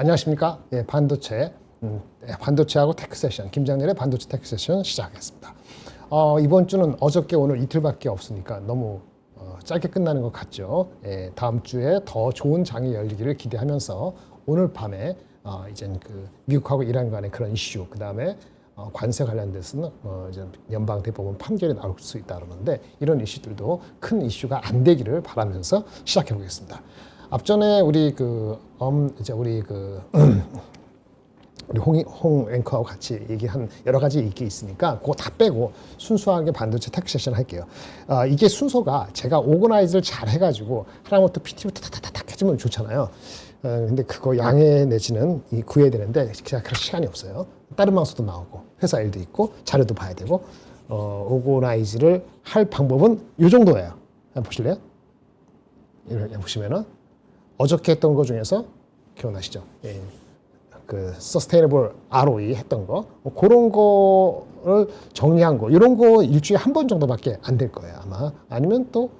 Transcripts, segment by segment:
안녕하십니까? 예, 반도체하고 테크 세션, 김장렬의 반도체 테크 세션 시작하겠습니다. 이번 주는 어저께 오늘 이틀밖에 없으니까 너무 짧게 끝나는 것 같죠. 예, 다음 주에 더 좋은 장이 열리기를 기대하면서 오늘 밤에 이젠 그 미국하고 이란 간의 그런 이슈, 그 다음에 관세 관련돼서는 이제 연방 대법원 판결이 나올 수 있다 그러는데 이런 이슈들도 큰 이슈가 안 되기를 바라면서 시작해 보겠습니다. 앞전에 우리 우리 홍 앵커하고 같이 얘기한 여러 가지 얘기 있으니까 그거 다 빼고 순수하게 반도체 테크 세션 할게요. 이게 순서가 제가 오거나이즈를 잘 해가지고 하나부터 PT부터 타타타탁 해주면 좋잖아요. 근데 그거 양해 내지는 구해야 되는데 제가 그럴 시간이 없어요. 다른 방송도 나오고 회사 일도 있고 자료도 봐야 되고 오거나이즈를 할 방법은 이 정도예요. 한번 보실래요? 이렇게 보시면은 어저께 했던 거 중에서 기억나시죠? 예. 그 Sustainable ROE 했던 거 그런 거를 정리한 거 이런 거 일주일에 한 번 정도밖에 안 될 거예요 아마. 아니면 또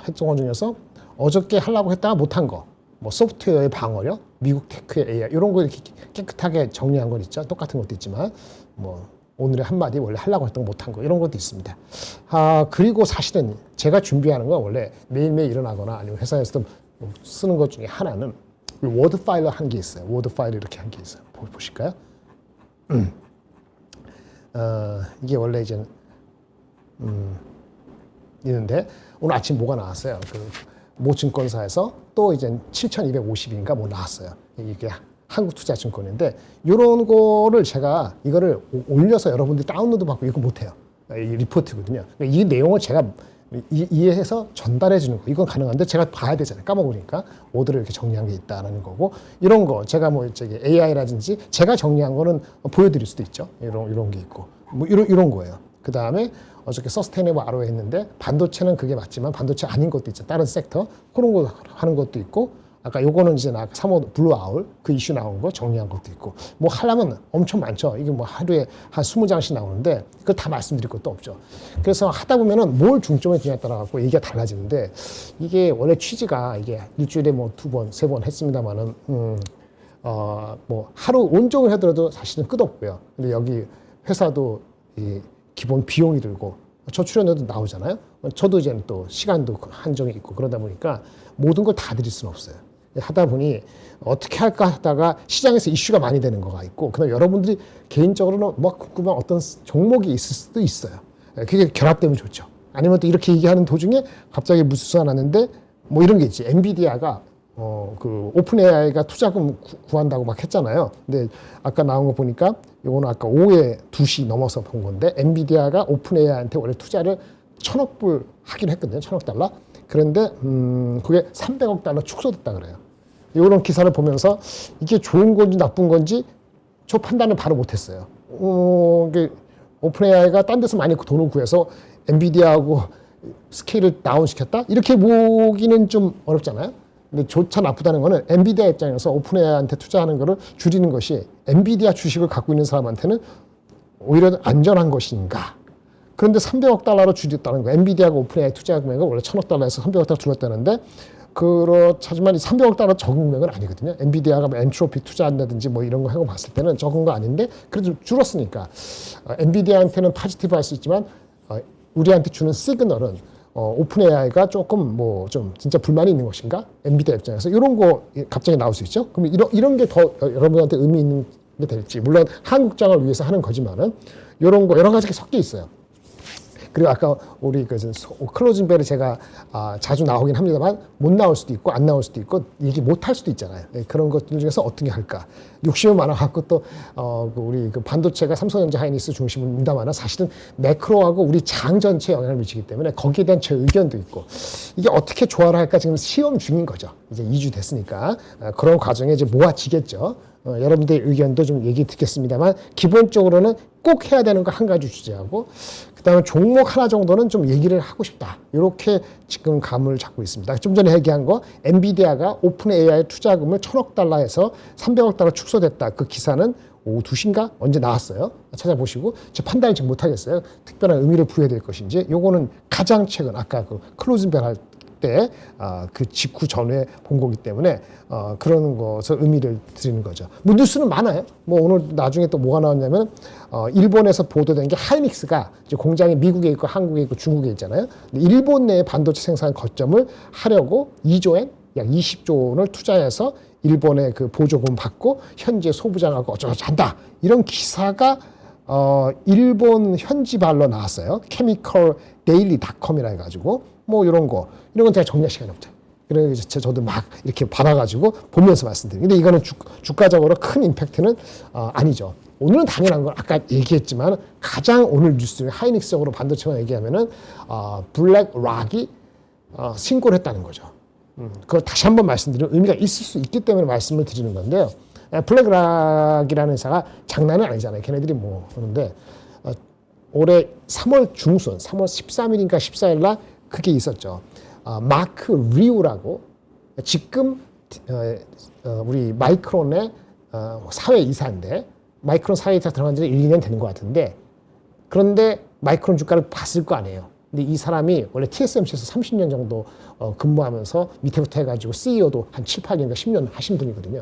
했던 거 중에서 어저께 하려고 했다가 못한 거 뭐 소프트웨어의 방어력, 미국 테크의 AI 이런 거 이렇게 깨끗하게 정리한 건 있죠. 똑같은 것도 있지만 뭐 오늘의 한마디 원래 하려고 했던 거 못한 거 이런 것도 있습니다. 그리고 사실은 제가 준비하는 건 원래 매일매일 일어나거나 아니면 회사에서도 쓰는 것 중에 하나는 워드 파일을 한 게 있어요. 워드 파일을 이렇게 한 게 있어요. 보실까요? 이게 원래 이제 있는데 오늘 아침 뭐가 나왔어요? 그 모증권사에서 또 이제 7,250인가 뭐 나왔어요. 이게 한국투자증권인데 이런 거를 제가 이거를 올려서 여러분들이 다운로드 받고 이거 못해요. 이 리포트거든요. 이 내용을 제가 이해해서 전달해 주는 거 이건 가능한데 제가 봐야 되잖아요. 까먹으니까 오더를 이렇게 정리한 게 있다라는 거고 이런 거 제가 뭐 저기 AI라든지 제가 정리한 거는 보여드릴 수도 있죠. 이런 게 있고 뭐 이런 거예요. 그 다음에 어저께 서스테이너블 ROE 했는데 반도체는 그게 맞지만 반도체 아닌 것도 있죠. 다른 섹터 그런 거 하는 것도 있고 아까 요거는 이제 3호 블루아울 그 이슈 나온 거 정리한 것도 있고 뭐 하려면 엄청 많죠. 이게 뭐 하루에 한 20장씩 나오는데 그걸 다 말씀드릴 것도 없죠. 그래서 하다 보면은 뭘 중점에 두냐에 따라 갖고 얘기가 달라지는데 이게 원래 취지가 이게 일주일에 뭐 2번, 3번 했습니다만은 뭐 하루 온종일 하더라도 사실은 끝없고요. 근데 여기 회사도 이 기본 비용이 들고 저 출연료도 나오잖아요. 저도 이제 또 시간도 한정이 있고 그러다 보니까 모든 걸 다 드릴 수는 없어요. 하다 보니 어떻게 할까 하다가 시장에서 이슈가 많이 되는 거가 있고 그다음 여러분들이 개인적으로는 뭐 궁금한 어떤 종목이 있을 수도 있어요. 그게 결합되면 좋죠. 아니면 또 이렇게 얘기하는 도중에 갑자기 무슨 수가 났는데 뭐 이런 게 있지. 엔비디아가 그 오픈 AI가 투자금 구한다고 막 했잖아요. 근데 아까 나온 거 보니까 요거는 아까 오후에 2시 넘어서 본 건데 엔비디아가 오픈 AI한테 원래 투자를 1,000억 불 하기로 했거든요. 1,000억 달러. 그런데 그게 300억 달러 축소됐다 그래요. 이런 기사를 보면서 이게 좋은 건지 나쁜 건지 저 판단을 바로 못했어요. 이게 오픈 AI가 딴 데서 많이 돈을 구해서 엔비디아하고 스케일을 다운시켰다? 이렇게 보기는 좀 어렵잖아요. 근데 좋다 나쁘다는 거는 엔비디아 입장에서 오픈 AI한테 투자하는 거를 줄이는 것이 엔비디아 주식을 갖고 있는 사람한테는 오히려 안전한 것인가? 그런데 300억 달러로 줄였다는 거. 엔비디아가 오픈 AI 투자 금액을 원래 1,000억 달러에서 300억 달러 줄였다는데 그렇지만 300억 달러 적은 금액은 아니거든요. 엔비디아가 뭐 엔트로피 투자한다든지 뭐 이런 거 하고 봤을 때는 적은 거 아닌데 그래도 줄었으니까 엔비디아한테는 파지티브 할 수 있지만 우리한테 주는 시그널은 오픈 AI가 조금 뭐 좀 진짜 불만이 있는 것인가? 엔비디아 입장에서 이런 거 갑자기 나올 수 있죠. 그럼 이런 게 더 여러분한테 의미 있는 게 될지 물론 한국장을 위해서 하는 거지만은 이런 거 여러 가지가 섞여 있어요. 그리고 아까 우리 클로징 벨을 제가 자주 나오긴 합니다만 못 나올 수도 있고 안 나올 수도 있고 얘기 못 할 수도 있잖아요. 그런 것들 중에서 어떻게 할까? 욕심이 많아갖고 또 우리 그 반도체가 삼성전자 하이닉스 중심입니다만 사실은 매크로하고 우리 장 전체에 영향을 미치기 때문에 거기에 대한 제 의견도 있고 이게 어떻게 조화를 할까 지금 시험 중인 거죠. 이제 2주 됐으니까 그런 과정에 이제 모아지겠죠. 여러분들의 의견도 좀 얘기 듣겠습니다만 기본적으로는 꼭 해야 되는 거 한 가지 주제하고 그다음에 종목 하나 정도는 좀 얘기를 하고 싶다. 이렇게 지금 감을 잡고 있습니다. 좀 전에 얘기한 거 엔비디아가 오픈 AI 투자금을 1,000억 달러에서 300억 달러 축소됐다. 그 기사는 오후 2시인가 언제 나왔어요. 찾아보시고 제 판단을 지금 못하겠어요. 특별한 의미를 부여해야 될 것인지 요거는 가장 최근 아까 그 클로징 벨 할 때 그 직후 전에 본 거기 때문에 그런 것을 의미를 드리는 거죠. 뭐 뉴스는 많아요. 뭐 오늘 나중에 또 뭐가 나왔냐면 일본에서 보도된 게 하이닉스가 이제 공장이 미국에 있고 한국에 있고 중국에 있잖아요. 근데 일본 내 반도체 생산 거점을 하려고 2조엔 약 20조 원을 투자해서 일본의 그 보조금 받고 현지에 소부장하고 어쩌고저쩌고 한다. 이런 기사가 일본 현지발로 나왔어요. 케미컬 데일리닷컴이라 해가지고 뭐 이런 건 제가 정리할 시간이 없죠. 그래서 저도 막 이렇게 받아가지고 보면서 말씀드려요. 근데 이거는 주가적으로 큰 임팩트는 아니죠. 오늘은 당연한 건 아까 얘기했지만 가장 오늘 뉴스 중에 하이닉스적으로 반도체만 얘기하면은 블랙락이 신고를 했다는 거죠. 그걸 다시 한번 말씀드리면 의미가 있을 수 있기 때문에 말씀을 드리는 건데요. 블랙락이라는 회사가 장난은 아니잖아요. 걔네들이 뭐 그런데 올해 3월 중순, 3월 13일인가 14일 날 그게 있었죠. 마크 리우라고 지금 우리 마이크론의 사회 이사인데 마이크론 사회 이사 들어간 지 1, 2년 되는 것 같은데 그런데 마이크론 주가를 봤을 거 아니에요. 근데 이 사람이 원래 TSMC에서 30년 정도 근무하면서 밑에부터 해가지고 CEO도 한 7, 8년인가 10년 하신 분이거든요.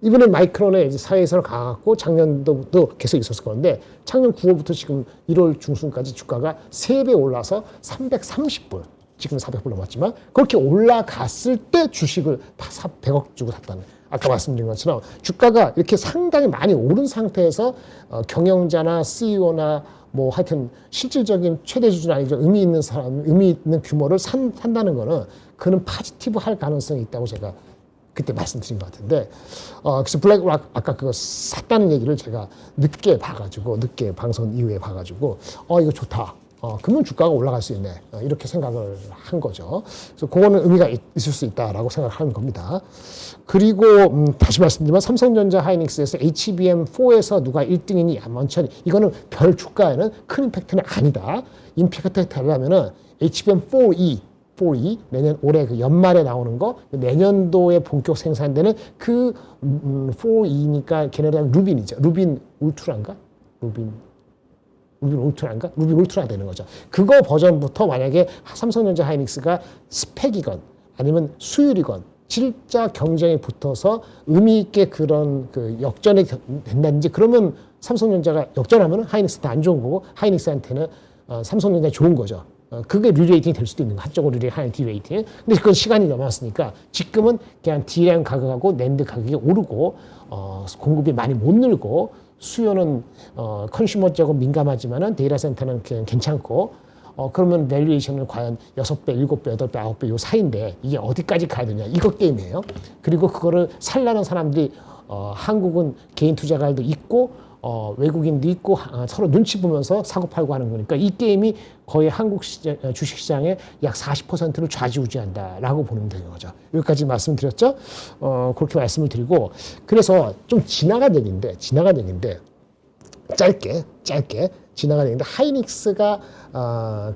이분은 마이크론에 이제 사회에서 가갖고 작년도부터 계속 있었을 건데 작년 9월부터 지금 1월 중순까지 주가가 3배 올라서 330불, 지금 400불 넘었지만 그렇게 올라갔을 때 주식을 100억 주고 샀다는, 아까 말씀드린 것처럼 주가가 이렇게 상당히 많이 오른 상태에서 경영자나 CEO나 뭐 하여튼 실질적인 최대 수준 아니죠. 의미 있는 사람, 의미 있는 규모를 산다는 거는 그는 파지티브 할 가능성이 있다고 제가 그때 말씀드린 것 같은데, 그래서 블랙락 아까 그거 샀다는 얘기를 제가 늦게 방송 이후에 봐가지고, 이거 좋다. 그러면 주가가 올라갈 수 있네. 이렇게 생각을 한 거죠. 그래서 그거는 의미가 있을 수 있다라고 생각하는 겁니다. 그리고, 다시 말씀드리면 삼성전자 하이닉스에서 HBM4에서 누가 1등이니, 원천히. 이거는 별 주가에는 큰 임팩트는 아니다. 임팩트가 되려면은 HBM4E, 내년 올해 그 연말에 나오는 거 내년도에 본격 생산되는 그 4E니까 걔네들 루빈이죠. 루빈 울트라인가? 루빈 울트라 되는 거죠. 그거 버전부터 만약에 삼성전자 하이닉스가 스펙이건 아니면 수율이건 진짜 경쟁에 붙어서 의미 있게 그런 그 역전이 된다든지 그러면 삼성전자가 역전하면 하이닉스한테 안 좋은 거고 하이닉스한테는 삼성전자 좋은 거죠. 그게 리레이팅이 될 수도 있는 거. 한쪽으로 하나의 디레이팅. 근데 그건 시간이 남았으니까 지금은 그냥 D램 가격하고 낸드 가격이 오르고 공급이 많이 못 늘고 수요는 컨슈머 쪽은 민감하지만은 데이터 센터는 그냥 괜찮고 그러면 밸류에이션은 과연 6배, 7배, 8배, 9배 요 사이인데 이게 어디까지 가야 되냐. 이거 게임이에요. 그리고 그거를 살라는 사람들이 한국은 개인 투자가도 있고 외국인도 있고 서로 눈치 보면서 사고 팔고 하는 거니까 이 게임이 거의 한국 주식시장의 약 40%를 좌지우지한다라고 보면 되는 거죠. 여기까지 말씀드렸죠. 그렇게 말씀을 드리고 그래서 좀 지나간 얘기인데 짧게 지나간 얘기인데 하이닉스가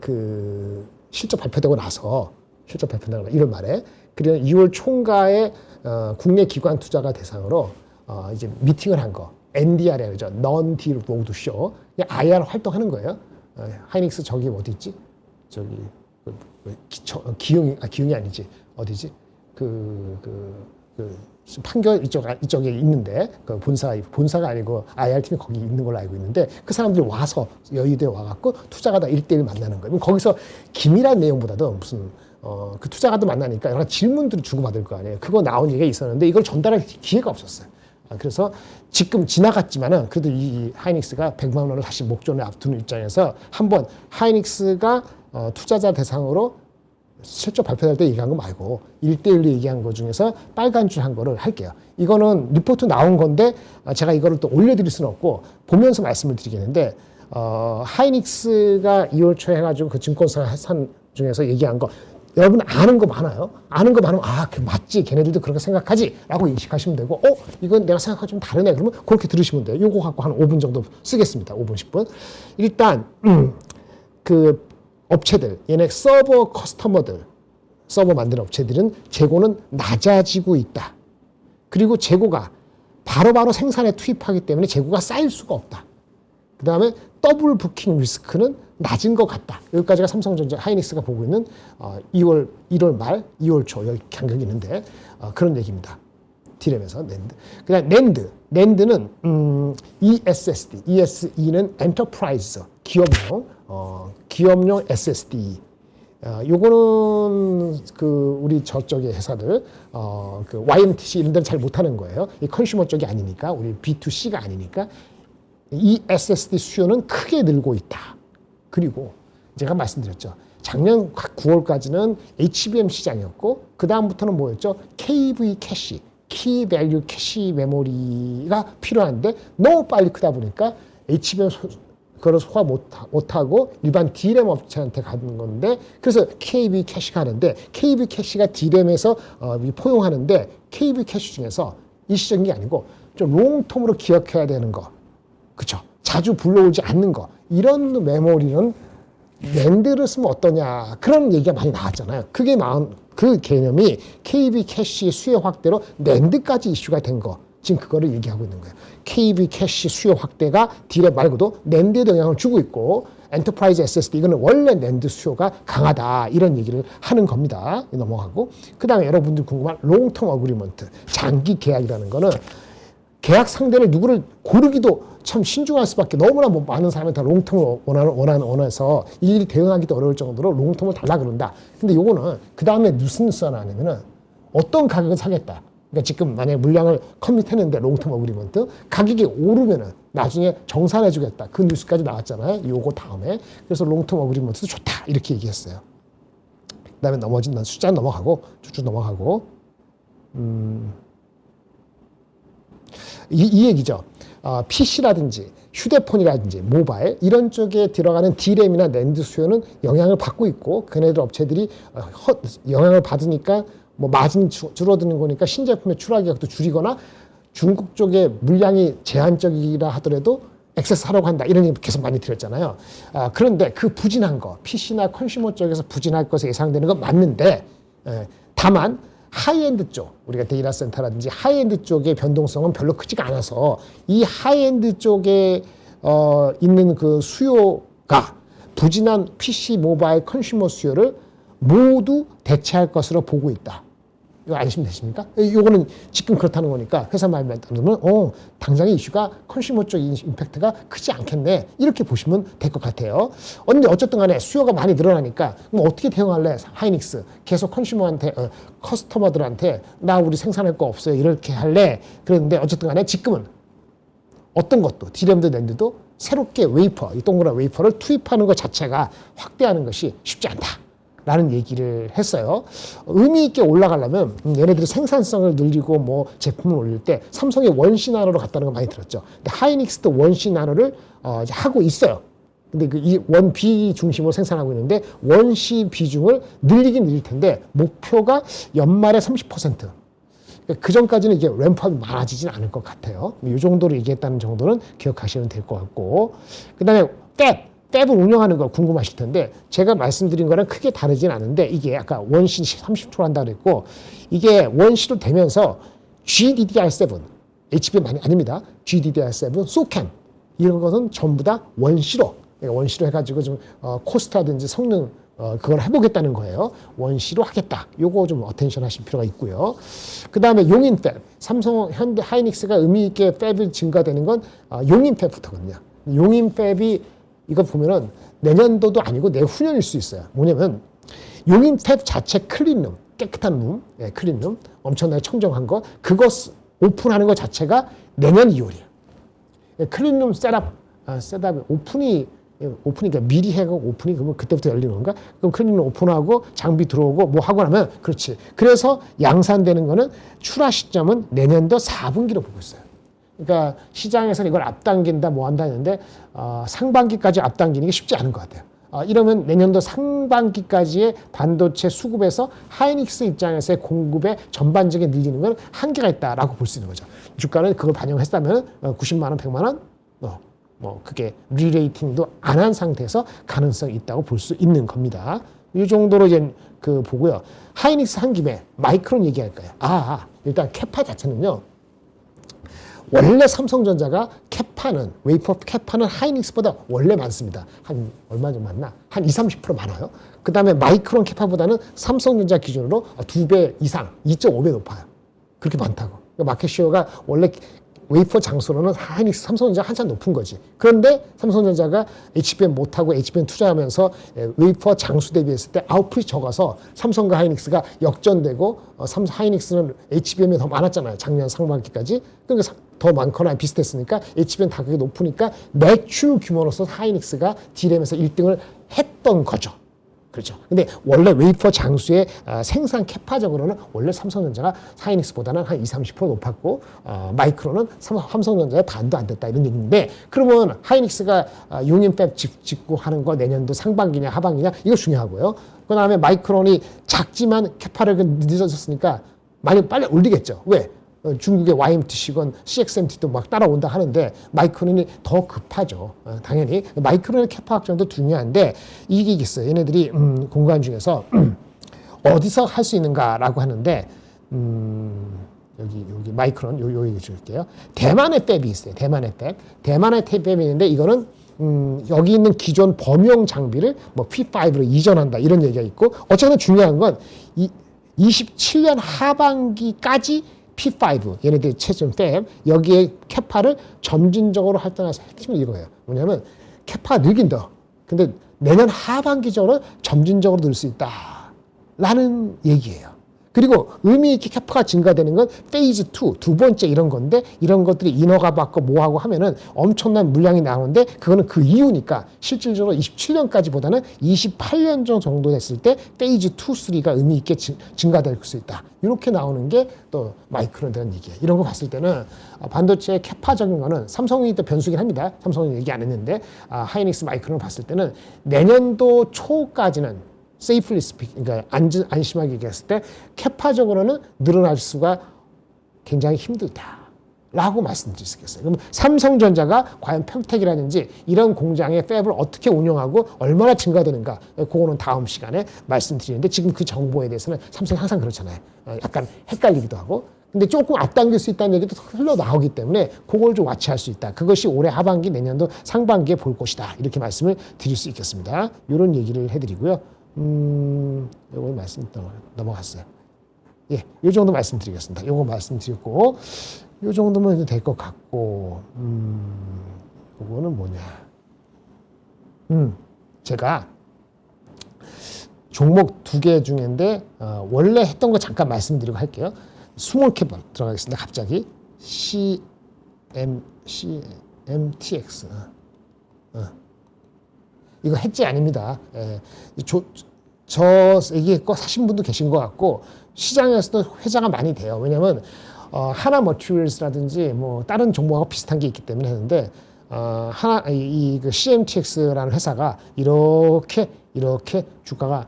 그 실적 발표되고 나서 1월 말에 그리고 2월 총가에 국내 기관 투자가 대상으로 이제 미팅을 한 거. NDR이라고 그러죠. Non-Deal Roadshow. 그냥 IR 활동하는 거예요. 하이닉스 저기 어디 있지? 저기 기흥이 아니지. 어디지? 판교 이쪽에 있는데 그 본사가 아니고 IR팀이 거기 있는 걸로 알고 있는데 그 사람들이 와서 여의도에 와갖고 투자가다 1대1 만나는 거예요. 거기서 기밀한 내용보다도 무슨 그 투자가도 만나니까 여러 질문들을 주고받을 거 아니에요. 그거 나온 얘기가 있었는데 이걸 전달할 기회가 없었어요. 그래서 지금 지나갔지만은 그래도 이 하이닉스가 100만 원을 다시 목전에 앞두는 입장에서 한번 하이닉스가 투자자 대상으로 실적 발표할 때 얘기한 거 말고 1대1로 얘기한 거 중에서 빨간 줄 한 거를 할게요. 이거는 리포트 나온 건데 제가 이거를 또 올려드릴 수는 없고 보면서 말씀을 드리겠는데 하이닉스가 2월 초에 해가지고 그 증권사 산 중에서 얘기한 거 여러분 아는 거 많아요. 그 맞지. 걔네들도 그렇게 생각하지. 라고 인식하시면 되고, 이건 내가 생각하고 좀 다르네. 그러면 그렇게 들으시면 돼요. 요거 갖고 한 5분 정도 쓰겠습니다. 5분, 10분. 일단, 그 업체들, 얘네 서버 커스터머들, 서버 만드는 업체들은 재고는 낮아지고 있다. 그리고 재고가 바로바로 생산에 투입하기 때문에 재고가 쌓일 수가 없다. 그 다음에 더블 부킹 리스크는 낮은 것 같다. 여기까지가 삼성전자 하이닉스가 보고 있는 1월 말, 2월 초 여기 간격이 있는데 그런 얘기입니다. D램에서 낸드. 그다음 낸드는 ESSD는 엔터프라이즈 기업용 SSD. 요거는 그 우리 저쪽의 회사들 그 YMTC 이런 데는 잘 못하는 거예요. 이 컨슈머 쪽이 아니니까 우리 B2C가 아니니까 이 SSD 수요는 크게 늘고 있다. 그리고 제가 말씀드렸죠. 작년 9월까지는 HBM 시장이었고 그 다음부터는 뭐였죠? KV 캐시, 키 밸류 캐시 메모리가 필요한데 너무 빨리 크다 보니까 HBM 그걸 소화 못하고 일반 D램 업체한테 가는 건데 그래서 KB 캐시가 하는데 KB 캐시가 D램에서 포용하는데 KB 캐시 중에서 일시적인 게 아니고 좀 롱텀으로 기억해야 되는 거. 그렇죠? 자주 불러오지 않는 거. 이런 메모리는 낸드를 쓰면 어떠냐. 그런 얘기가 많이 나왔잖아요. 그게 나온 그 개념이 KB 캐시 수요 확대로 낸드까지 이슈가 된 거. 지금 그거를 얘기하고 있는 거예요. KB 캐시 수요 확대가 D램 말고도 낸드에도 영향을 주고 있고 엔터프라이즈 SSD 이거는 원래 낸드 수요가 강하다 이런 얘기를 하는 겁니다. 넘어가고 그 다음에 여러분들 궁금한 롱텀 어그리먼트 장기 계약이라는 거는 계약 상대를 누구를 고르기도 참 신중할 수밖에 너무나 많은 사람이 다 롱텀을 원해서 일일이 대응하기도 어려울 정도로 롱텀을 달라 그런다. 근데 요거는 그 다음에 무슨 뉴스가 나냐면은 어떤 가격을 사겠다. 그러니까 지금 만약에 물량을 커밋했는데 롱텀 어그리먼트 가격이 오르면은 나중에 정산해주겠다. 그 뉴스까지 나왔잖아요. 요거 다음에. 그래서 롱텀 어그리먼트도 좋다. 이렇게 얘기했어요. 그 다음에 넘어진 숫자 넘어가고 쭉쭉 넘어가고 이 얘기죠. PC라든지 휴대폰이라든지 모바일 이런 쪽에 들어가는 D램이나 낸드 수요는 영향을 받고 있고 그네들 업체들이 영향을 받으니까 뭐 마진 줄어드는 거니까 신제품의 출하 가격도 줄이거나 중국 쪽에 물량이 제한적이라 하더라도 액세스 하려고 한다 이런 얘기 계속 많이 드렸잖아요. 그런데 그 부진한 거 PC나 컨슈머 쪽에서 부진할 것이 예상되는 건 맞는데 다만 하이엔드 쪽, 우리가 데이터 센터라든지 하이엔드 쪽의 변동성은 별로 크지가 않아서 이 하이엔드 쪽에 있는 그 수요가 부진한 PC, 모바일, 컨슈머 수요를 모두 대체할 것으로 보고 있다. 이거 안심되십니까? 이거는 지금 그렇다는 거니까 회사 말만 들으면 당장의 이슈가 컨슈머 쪽 임팩트가 크지 않겠네. 이렇게 보시면 될 것 같아요. 근데 어쨌든 간에 수요가 많이 늘어나니까 그럼 어떻게 대응할래? 하이닉스 계속 컨슈머한테 커스터머들한테 나 우리 생산할 거 없어요. 이렇게 할래? 그런데 어쨌든 간에 지금은 어떤 것도 D램도 낸드도 새롭게 웨이퍼, 이 동그란 웨이퍼를 투입하는 것 자체가 확대하는 것이 쉽지 않다. 라는 얘기를 했어요. 의미 있게 올라가려면 얘네들이 생산성을 늘리고 뭐 제품을 올릴 때 삼성의 원시 나노로 갔다는 거 많이 들었죠. 근데 하이닉스도 원시 나노를 하고 있어요. 근데 그 이 원비 중심으로 생산하고 있는데 원시 비중을 늘리긴 늘릴 텐데 목표가 연말에 30%. 그 전까지는 이게 램프업이 많아지진 않을 것 같아요. 이 정도로 얘기했다는 정도는 기억하시면 될 것 같고. 그 다음에 탭을 운영하는 거 궁금하실 텐데 제가 말씀드린 거랑 크게 다르진 않은데 이게 아까 원시 30% 한다고 그랬고 이게 원시로 되면서 GDDR7, HBM 아닙니다. GDDR7, 소캠 이런 것은 전부 다 원시로 해가지고 좀 코스트라든지 성능 그걸 해보겠다는 거예요. 원시로 하겠다. 요거 좀 어텐션 하실 필요가 있고요. 그 다음에 용인 팹. 삼성, 현대, 하이닉스가 의미 있게 팹이 증가되는 건 용인 팹부터거든요. 용인 팹이 이거 보면은 내년도도 아니고 내후년일 수 있어요. 뭐냐면 용인 팹 자체 클린룸, 깨끗한 룸, 클린룸, 엄청나게 청정한 거, 그거 오픈하는 것 자체가 내년 2월이에요. 클린룸 셋업이 오픈이니까 미리 해고 오픈이 그러면 그때부터 열리는 건가? 그럼 클린룸 오픈하고 장비 들어오고 뭐 하고 나면 그렇지. 그래서 양산되는 거는 출하 시점은 내년도 4분기로 보고 있어요. 그러니까 시장에서는 이걸 앞당긴다 뭐 한다 했는데 상반기까지 앞당기는 게 쉽지 않은 것 같아요. 이러면 내년도 상반기까지의 반도체 수급에서 하이닉스 입장에서의 공급의 전반적인 늘리는 건 한계가 있다라고 볼 수 있는 거죠. 주가는 그걸 반영했다면 90만 원, 100만 원 뭐 그게 리레이팅도 안 한 상태에서 가능성이 있다고 볼 수 있는 겁니다. 이 정도로 이제 그 보고요. 하이닉스 한 김에 마이크론 얘기할까요? 일단 캐파 자체는요. 원래 삼성전자가 캐파는 웨이퍼 캐파는 하이닉스보다 원래 많습니다. 한 얼마 좀 많나? 한 20-30% 많아요. 그 다음에 마이크론 캐파보다는 삼성전자 기준으로 2배 이상, 2.5배 높아요. 그렇게 많다고. 그러니까 마켓시어가 원래 웨이퍼 장수로는 하이닉스, 삼성전자 한참 높은 거지. 그런데 삼성전자가 HBM 못하고 HBM 투자하면서 웨이퍼 장수 대비했을 때 아웃풋이 적어서 삼성과 하이닉스가 역전되고 하이닉스는 HBM이 더 많았잖아요. 작년 상반기까지. 그러니까 더 많거나 비슷했으니까 HBM 가격이 높으니까 매출 규모로서 하이닉스가 D램에서 1등을 했던 거죠. 그렇죠. 근데 원래 웨이퍼 장수의 생산 캐파적으로는 원래 삼성전자가 하이닉스보다는 한 20-30% 높았고 마이크론은 삼성전자의 반도 안 됐다 이런 얘기인데 그러면 하이닉스가 용인팹 짓고 하는 거 내년도 상반기냐 하반기냐 이거 중요하고요. 그 다음에 마이크론이 작지만 캐파를 늦어졌으니까 많이 빨리 올리겠죠. 왜? 중국의 YMTC건 CXMT도 막 따라온다 하는데 마이크론이 더 급하죠. 당연히 마이크론의 캐파 확장도 중요한데 이게 있어요. 얘네들이 공간 중에서 어디서 할 수 있는가라고 하는데 여기 마이크론 여기 줄게요. 대만의 팹이 있어요. 대만의 팹이 있는데 이거는 여기 있는 기존 범용 장비를 뭐 P5로 이전한다 이런 얘기가 있고 어쨌든 중요한 건 27년 하반기까지 P5 얘네들이 최종 팹 여기에 캐파를 점진적으로 할당해서 핵심은 이거예요. 뭐냐면 캐파 늘긴다. 근데 내년 하반기적으로 점진적으로 늘 수 있다라는 얘기예요. 그리고 의미 있게 캐파가 증가되는 건 페이즈 2, 두 번째 이런 건데 이런 것들이 인허가 받고 뭐하고 하면은 엄청난 물량이 나오는데 그거는 그 이유니까 실질적으로 27년까지보다는 28년 정도 됐을 때 페이즈 2, 3가 의미 있게 증가될 수 있다. 이렇게 나오는 게 또 마이크론에 대한 얘기예요. 이런 거 봤을 때는 반도체의 캐파적인 거는 삼성이 또 변수긴 합니다. 삼성은 얘기 안 했는데 하이닉스 마이크론을 봤을 때는 내년도 초까지는 세이플리 스피킹, 그러니까 안심하게 얘기했을 때 캐파적으로는 늘어날 수가 굉장히 힘들다라고 말씀드릴 수 있겠어요. 그럼 삼성전자가 과연 평택이라든지 이런 공장의 팹을 어떻게 운영하고 얼마나 증가되는가 그거는 다음 시간에 말씀드리는데 지금 그 정보에 대해서는 삼성이 항상 그렇잖아요. 약간 헷갈리기도 하고 근데 조금 앞당길 수 있다는 얘기도 흘러나오기 때문에 그걸 좀 와치할 수 있다. 그것이 올해 하반기 내년도 상반기에 볼 것이다. 이렇게 말씀을 드릴 수 있겠습니다. 이런 얘기를 해드리고요. 요거 말씀 넘어갔어요. 예, 요 정도 말씀드리겠습니다. 요거 말씀드렸고, 요 정도면 될 것 같고, 요거는 뭐냐. 제가 종목 2개 중인데, 원래 했던 거 잠깐 말씀드리고 할게요. 스몰캡 들어가겠습니다. 갑자기. CMTX. 이거 해지 아닙니다. 예. 저 얘기 거 사신 분도 계신 것 같고 시장에서도 회자가 많이 돼요. 왜냐하면 하나 머티리얼스라든지 뭐 다른 종목하고 비슷한 게 있기 때문에 했는데 그 CMTX라는 회사가 이렇게 주가가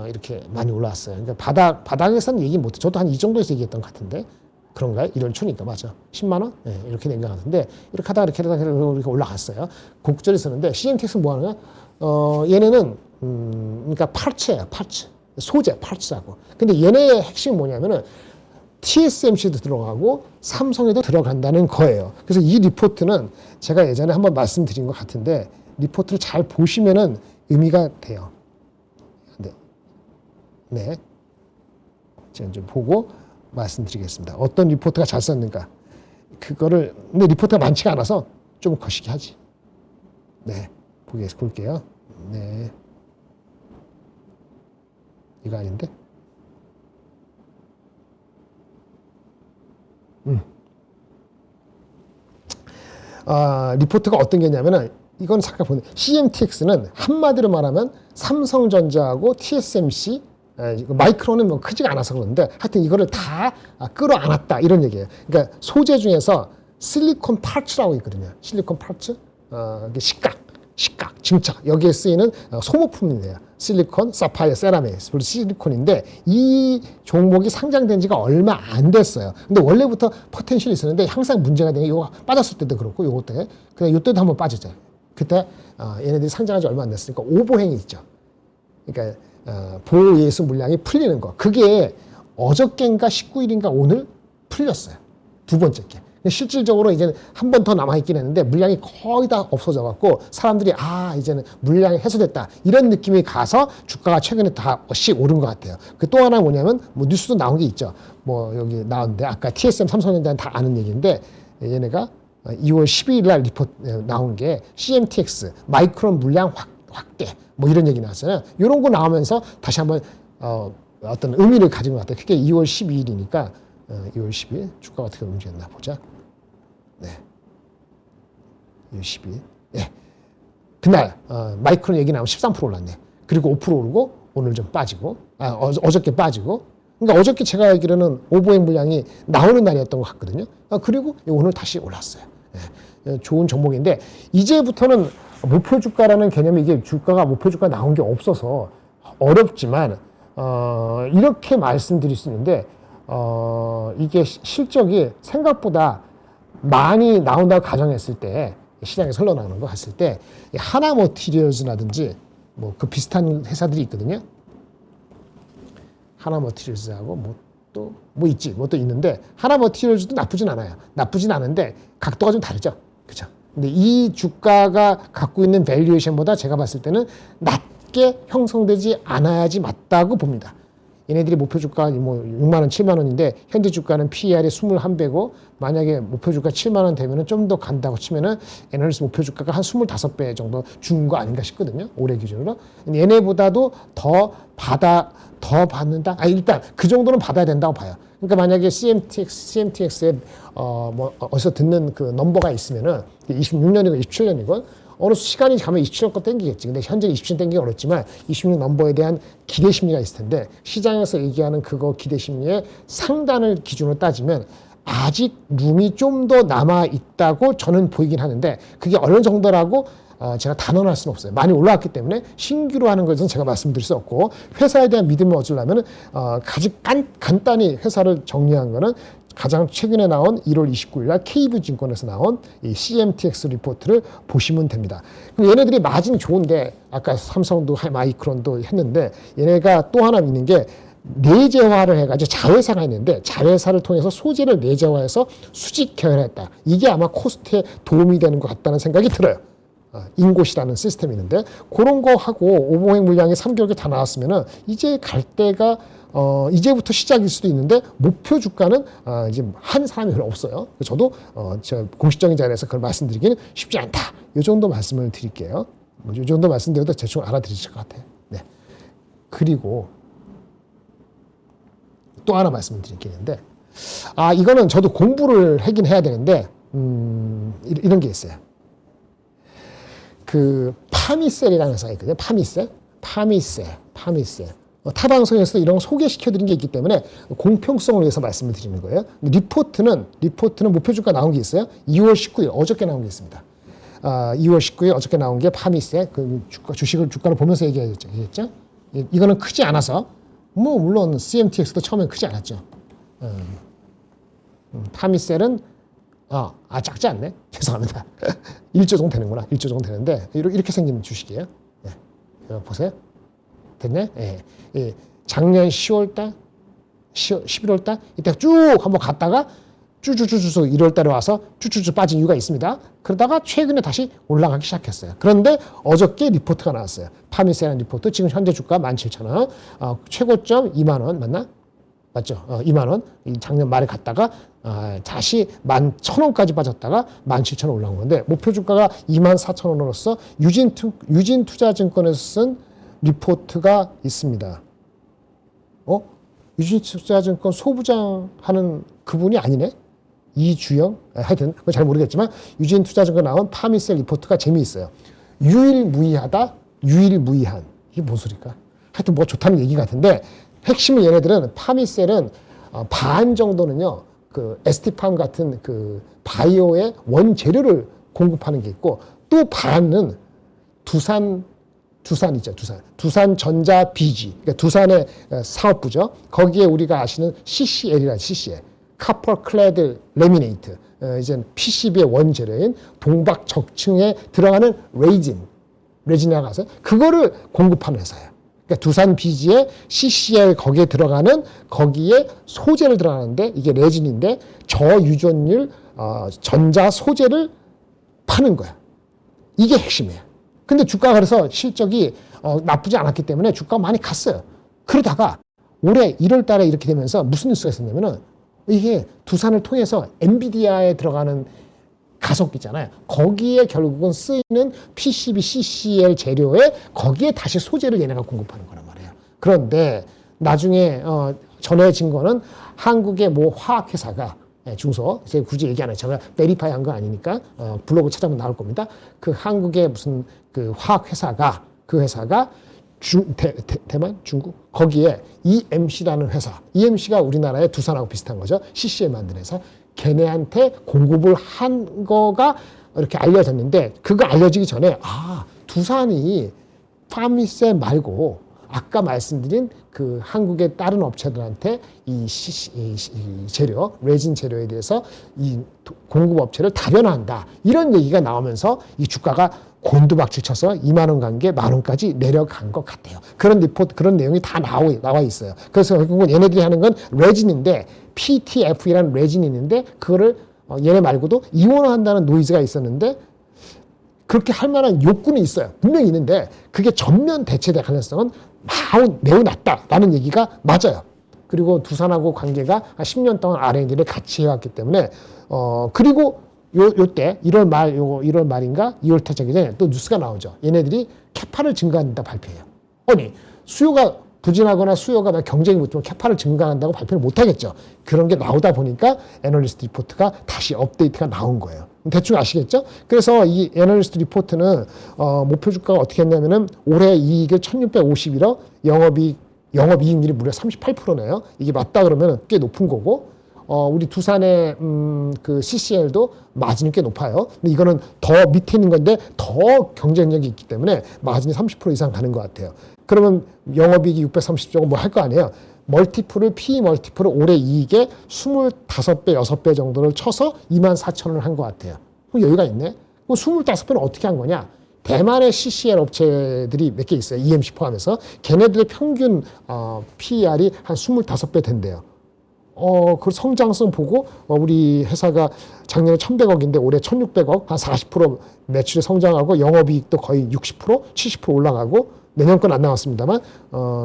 이렇게 많이 올라왔어요. 그러니까 바닥에서는 얘기 못해. 저도 한 이 정도에서 얘기했던 것 같은데. 그런가요? 1월 초니까 맞아. 10만 원? 네, 이렇게 낸 것 같은데 이렇게 하다가 이렇게 올라갔어요. 곡절이 쓰는데 CMTX 뭐 하느냐? 얘네는 그러니까 파츠예요. 파츠. 소재, 파츠하고. 근데 얘네의 핵심이 뭐냐면은 TSMC도 들어가고 삼성에도 들어간다는 거예요. 그래서 이 리포트는 제가 예전에 한번 말씀드린 것 같은데 리포트를 잘 보시면은 의미가 돼요. 네. 제가 좀 보고 말씀드리겠습니다. 어떤 리포트가 잘 썼는가. 그거를, 근데 리포트가 많지가 않아서 좀 거시기 하지. 네. 볼게요. 네. 이거 아닌데? 리포트가 어떤 게 있냐면은, 이건 잠깐 보는, CMTX는 한마디로 말하면 삼성전자하고 TSMC, 마이크론은 뭐 크지가 않아서 그러는데 하여튼 이거를 다 끌어안았다 이런 얘기예요. 그러니까 소재 중에서 실리콘 파츠라고 있거든요. 실리콘 파츠, 식각, 증착 여기에 쓰이는 소모품이에요. 실리콘, 사파이어, 세라믹, 실리콘인데 이 종목이 상장된 지가 얼마 안 됐어요. 근데 원래부터 포텐셜이 있었는데 항상 문제가 되는 게 이거 빠졌을 때도 그렇고 요거 때 그냥 요때도 한번 빠졌죠. 그때 얘네들이 상장한 지 얼마 안 됐으니까 오버행이 있죠. 그러니까 보호예수 물량이 풀리는 거. 그게 어저께인가 19일인가 오늘 풀렸어요. 두 번째 게. 실질적으로 이제 한 번 더 남아있긴 했는데 물량이 거의 다 없어져갖고 사람들이 이제는 물량이 해소됐다 이런 느낌이 가서 주가가 최근에 다씩 오른 것 같아요. 그 또 하나 뭐냐면 뭐 뉴스도 나온 게 있죠. 뭐 여기 나왔는데 아까 TSM 삼성전자는 다 아는 얘기인데 얘네가 2월 12일 날 리포트 나온 게 CMTX 마이크론 물량 확대 뭐 이런 얘기 나왔잖아요. 이런 거 나오면서 다시 한번 어떤 의미를 가진 것 같아요. 그게 2월 12일이니까 2월 10일 주가 어떻게 움직였나 보자. 네, 2월 12일. 네. 그날 마이크론 얘기 나오면 13% 올랐네. 그리고 5% 오르고 오늘 좀 빠지고 어저께 빠지고. 그러니까 어저께 제가 알기로는 오버행 물량이 나오는 날이었던 것 같거든요. 그리고 오늘 다시 올랐어요. 네. 좋은 종목인데 이제부터는 목표 주가라는 개념이 이게 주가가 목표 주가 나온 게 없어서 어렵지만 이렇게 말씀드릴 수 있는데 이게 실적이 생각보다 많이 나온다고 가정했을 때 시장에서 흘러나오는 거 봤을 때 하나 머티리얼즈라든지 뭐 그 비슷한 회사들이 있거든요. 하나 머티리얼즈하고 뭐 또 있는데 하나 머티리얼즈도 나쁘진 않아요. 나쁘진 않은데 각도가 좀 다르죠. 그렇죠? 근데 이 주가가 갖고 있는 밸류에이션보다 제가 봤을 때는 낮게 형성되지 않아야지 맞다고 봅니다. 얘네들이 목표 주가 뭐 6만 원, 7만 원인데 현재 주가는 PER이 21배고 만약에 목표 주가 7만 원 되면은 좀 더 간다고 치면은 애널리스트 목표 주가가 한 25배 정도 준 거 아닌가 싶거든요. 올해 기준으로. 얘네보다도 더 받는다? 일단 그 정도는 받아야 된다고 봐요. 그러니까 만약에 CMTX에 어디서 듣는 그 넘버가 있으면은 26년이고 27년이건 어느 시간이 가면 27년 거 땡기겠지. 근데 현재 27년 땡기기 어렵지만 26년 넘버에 대한 기대 심리가 있을 텐데 시장에서 얘기하는 그거 기대 심리의 상단을 기준으로 따지면 아직 룸이 좀 더 남아 있다고 저는 보이긴 하는데 그게 어느 정도라고 제가 단언할 수는 없어요. 많이 올라왔기 때문에 신규로 하는 것은 제가 말씀드릴 수 없고 회사에 대한 믿음을 얻으려면 가장 간단히 회사를 정리한 거는 가장 최근에 나온 1월 29일 날 KB증권에서 나온 이 CMTX 리포트를 보시면 됩니다. 그럼 얘네들이 마진이 좋은데 아까 삼성도 마이크론도 했는데 얘네가 또 하나 있는 게 내재화를 해가지고 자회사가 있는데 자회사를 통해서 소재를 내재화해서 수직 계열했다. 이게 아마 코스트에 도움이 되는 것 같다는 생각이 들어요. 인곳이라는 시스템이 있는데 그런 거 하고 오버행 물량이 3개월에 다 나왔으면은 이제 갈 때가 이제부터 시작일 수도 있는데 목표 주가는 이제 한 사람이 별로 없어요. 저도 제가 공식적인 자리에서 그걸 말씀드리기는 쉽지 않다. 이 정도 말씀을 드릴게요. 이 정도 말씀드려도 대충 알아들으실 것 같아요. 네. 그리고 또 하나 말씀을 드릴 게 있는데 이거는 저도 공부를 하긴 해야 되는데 이런 게 있어요. 그 파미셀이라는 회사가 있거든요. 파미셀. 타 방송에서 이런 거 소개시켜드린 게 있기 때문에 공평성을 위해서 말씀을 드리는 거예요. 리포트는 목표 주가 나온 게 있어요. 2월 19일 어저께 나온 게 있습니다. 2월 19일 어저께 나온 게 파미셀. 그 주가를 보면서 얘기했죠. 이거는 크지 않아서 뭐 물론 CMTX도 처음엔 크지 않았죠. 파미셀은 작지 않네. 죄송합니다. 1조 정도 되는구나. 1조 정도 되는데 이렇게 생긴 주식이에요. 네. 보세요. 됐네. 예. 작년 10월달, 11월달 이때 쭉 한번 갔다가 쭈쭈쭈쭈 1월달에 와서 쭈쭈쭈 빠진 이유가 있습니다. 그러다가 최근에 다시 올라가기 시작했어요. 그런데 어저께 리포트가 나왔어요. 파미셀한 리포트. 지금 현재 주가 17,000원. 최고점 2만 원 맞나? 맞죠? 2만 원. 작년 말에 갔다가 다시 11,000원까지 빠졌다가 17,000원 올라온 건데 목표 주가가 24,000원으로서 유진투자증권에서 쓴 리포트가 있습니다. 유진투자증권 소부장 하는 그분이 아니네? 이주영? 하여튼 그건 잘 모르겠지만 유진투자증권 나온 파미셀 리포트가 재미있어요. 유일무이하다, 유일무이한. 이게 뭔 소리일까? 하여튼 뭐 좋다는 얘기 같은데 핵심은 얘네들은 파미셀은 반 정도는요. 그 ST팜 같은 그 바이오의 원재료를 공급하는 게 있고 또 반은 두산이죠. 두산전자 BG. 그러니까 두산의 사업부죠. 거기에 우리가 아시는 CCL이라는 CCL. 카퍼 클레드 레미네이트. 이제 PCB의 원재료인 동박 적층에 들어가는 레진이라고 하세요. 그거를 공급하는 회사예요. 그러니까 두산 BG의 CCL 거기에 들어가는 거기에 소재를 들어가는데 이게 레진인데 저유전율 전자 소재를 파는 거야. 이게 핵심이에요. 근데 주가가 그래서 실적이 나쁘지 않았기 때문에 주가가 많이 갔어요. 그러다가 올해 1월 달에 이렇게 되면서 무슨 뉴스가 있었냐면은 이게 두산을 통해서 엔비디아에 들어가는 가속기 있잖아요. 거기에 결국은 쓰이는 PCB, CCL 재료에 거기에 다시 소재를 얘네가 공급하는 거란 말이에요. 그런데 나중에 전해진 거는 한국의 모 화학회사가 중소, 제가 굳이 얘기 안 해요. 제가 베리파이 한 거 아니니까 블로그 찾아보면 나올 겁니다. 그 한국의 무슨 그 화학회사가 그 회사가 대만? 중국? 거기에 EMC라는 회사, EMC가 우리나라의 두산하고 비슷한 거죠. CCL 만드는 회사. 걔네한테 공급을 한 거가 이렇게 알려졌는데 그거 알려지기 전에 두산이 파미세 말고 아까 말씀드린 그 한국의 다른 업체들한테 이 재료, 레진 재료에 대해서 이 공급 업체를 다변화한다. 이런 얘기가 나오면서 이 주가가 곤두박질 쳐서 2만 원 간 게 만 원까지 내려간 것 같아요. 그런 리포트, 그런 내용이 다 나와 있어요. 그래서 결국은 얘네들이 하는 건 레진인데 PTF이라는 레진이 있는데 그거를 얘네 말고도 이원화한다는 노이즈가 있었는데 그렇게 할 만한 욕구는 있어요. 분명히 있는데 그게 전면 대체될 가능성은 매우 낮다라는 얘기가 맞아요. 그리고 두산하고 관계가 한 10년 동안 R&D를 같이 해왔기 때문에 그리고 요때 1월 말인가 2월 타자기 전에 또 뉴스가 나오죠. 얘네들이 캐파를 증가한다 발표해요. 아니 수요가 부진하거나 수요가 경쟁이 못하면 캐파를 증가한다고 발표를 못하겠죠. 그런 게 나오다 보니까 애널리스트 리포트가 다시 업데이트가 나온 거예요. 대충 아시겠죠? 그래서 이 애널리스트 리포트는 목표 주가가 어떻게 했냐면은 올해 이익을 1651억, 영업이익률이 무려 38%네요. 이게 맞다 그러면 꽤 높은 거고 우리 두산의 그 CCL도 마진이 꽤 높아요. 근데 이거는 더 밑에 있는 건데 더 경쟁력이 있기 때문에 마진이 30% 이상 가는 것 같아요. 그러면 영업이익이 630조고 뭐 할 거 아니에요. PE 멀티플을 올해 이익에 25배, 6배 정도를 쳐서 24,000원을 한 것 같아요. 그럼 여유가 있네. 그럼 25배는 어떻게 한 거냐? 대만의 CCL 업체들이 몇 개 있어요. EMC 포함해서. 걔네들의 평균 PER이 한 25배 된대요. 그 성장성 보고 우리 회사가 작년에 1,100억인데 올해 1,600억, 한 40% 매출이 성장하고 영업이익도 거의 60%, 70% 올라가고 내년 건 안 나왔습니다만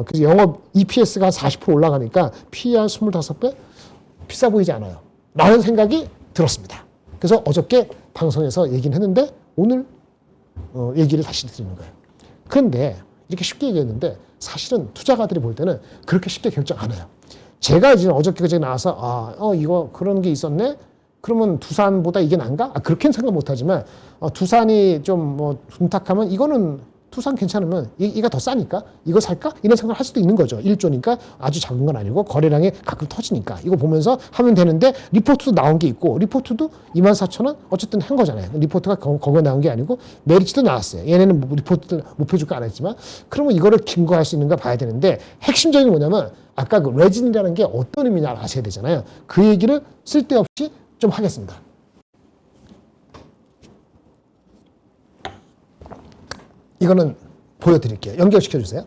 그래서 영업 EPS가 40% 올라가니까 PER 25배? 비싸 보이지 않아요. 라는 생각이 들었습니다. 그래서 어저께 방송에서 얘기는 했는데 오늘 얘기를 다시 드리는 거예요. 그런데 이렇게 쉽게 얘기했는데 사실은 투자가들이 볼 때는 그렇게 쉽게 결정 안 해요. 제가 이제 어저께 그제 나와서 이거 그런 게 있었네? 그러면 두산보다 이게 난가? 그렇게는 생각 못 하지만 두산이 좀 둔탁하면 이거는 두산 괜찮으면 이가 더 싸니까 이거 살까? 이런 생각을 할 수도 있는 거죠. 1조니까 아주 작은 건 아니고 거래량이 가끔 터지니까 이거 보면서 하면 되는데 리포트도 나온 게 있고 리포트도 24,000원 어쨌든 한 거잖아요. 리포트가 거기에 나온 게 아니고 메리츠도 나왔어요. 얘네는 리포트 목표 주가 안 했지만 그러면 이거를 증거할 수 있는가 봐야 되는데 핵심적인 게 뭐냐면 아까 그 레진이라는 게 어떤 의미냐를 아셔야 되잖아요. 그 얘기를 쓸데없이 좀 하겠습니다. 이거는 보여드릴게요. 연결시켜 주세요.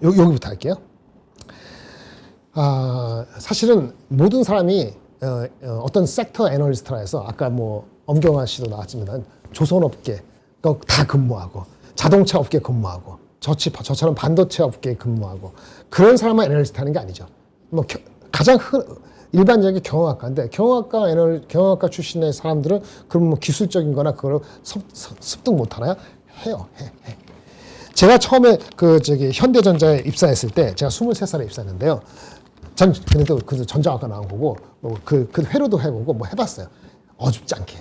여기부터 할게요. 사실은 모든 사람이 어떤 섹터 애널리스트라 해서 아까 엄경환 씨도 나왔지만 조선업계 다 근무하고 자동차 업계 근무하고 저처럼 반도체 업계에 근무하고 그런 사람만 애널리스트 하는 게 아니죠. 가장 일반적인 경영학과인데 경영학과 출신의 사람들은 그럼 기술적인 거나 그걸 습득 못 하나요? 해요. 해. 제가 처음에 현대전자에 입사했을 때 제가 23살에 입사했는데요. 그래도 그 전자학과 나온 거고 그 회로도 해보고 해봤어요. 어줍지 않게.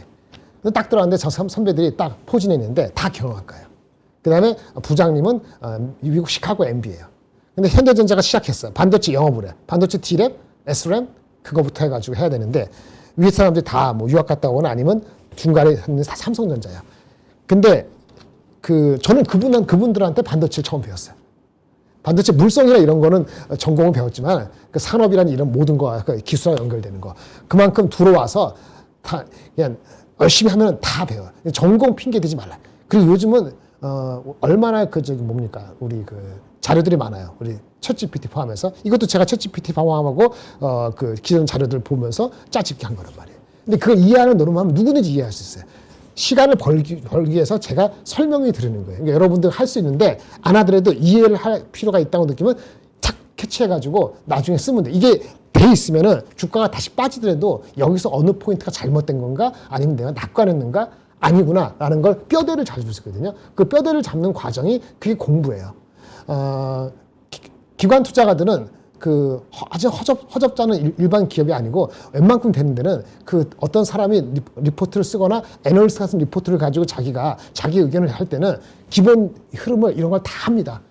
딱 들어왔는데 저 선배들이 딱 포진했는데 다 경영학과예요. 그 다음에 부장님은 미국 시카고 MB예요. 근데 현대전자가 시작했어요. 반도체 영업을 해. 반도체 D램, S램 그거부터 해가지고 해야 되는데 위에 사람들이 다 유학 갔다 오거나 아니면 중간에 있는 삼성전자야. 근데 저는 그분들한테 반도체를 처음 배웠어요. 반도체 물성이나 이런 거는 전공은 배웠지만 그 산업이라는 이런 모든 거와 기술과 연결되는 거 그만큼 들어와서 다 그냥 열심히 하면 다 배워요. 전공 핑계 대지 말라. 그리고 요즘은 얼마나 뭡니까? 우리 자료들이 많아요. 우리 챗GPT 포함해서. 이것도 제가 챗GPT 포함하고, 기존 자료들 보면서 짜집기 한 거란 말이에요. 근데 그걸 이해하는 노름하면 누구든지 이해할 수 있어요. 시간을 벌기 위해서 제가 설명이 드리는 거예요. 그러니까 여러분들 할 수 있는데 안 하더라도 이해를 할 필요가 있다고 느끼면 탁 캐치해가지고 나중에 쓰면 돼. 이게 돼 있으면은 주가가 다시 빠지더라도 여기서 어느 포인트가 잘못된 건가 아니면 내가 낙관했는가 아니구나 라는 걸 뼈대를 잡을 수 있거든요. 그 뼈대를 잡는 과정이 그게 공부예요. 기관 투자가들은 아주 허접잖은 일반 기업이 아니고 웬만큼 되는 데는 어떤 사람이 리포트를 쓰거나 애널리스트 같은 리포트를 가지고 자기가 자기 의견을 할 때는 기본 흐름을 이런 걸 다 합니다.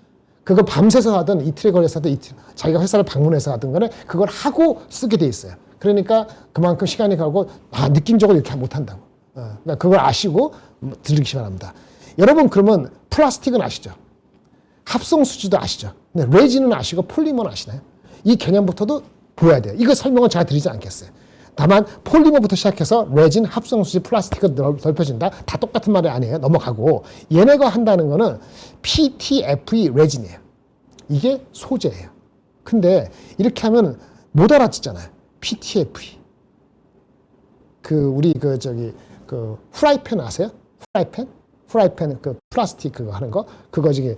그걸 밤새서 하든 이틀에 걸려서 하든 자기가 회사를 방문해서 하든 간에 그걸 하고 쓰게 돼 있어요. 그러니까 그만큼 시간이 가고 느낌적으로 이렇게 못한다고. 그러니까 그걸 아시고 들으시기 바랍니다. 여러분 그러면 플라스틱은 아시죠? 합성수지도 아시죠? 근데 레진은 아시고 폴리머는 아시나요? 이 개념부터도 보여야 돼요. 이거 설명은 제가 드리지 않겠어요. 다만 폴리머부터 시작해서 레진, 합성수지, 플라스틱은 넓혀진다. 다 똑같은 말이 아니에요. 넘어가고 얘네가 한다는 거는 PTFE 레진이에요. 이게 소재예요. 근데 이렇게 하면 못 알아듣잖아요. PTFE. 우리 후라이팬 아세요? 후라이팬 플라스틱 그거 하는 거 그거 저기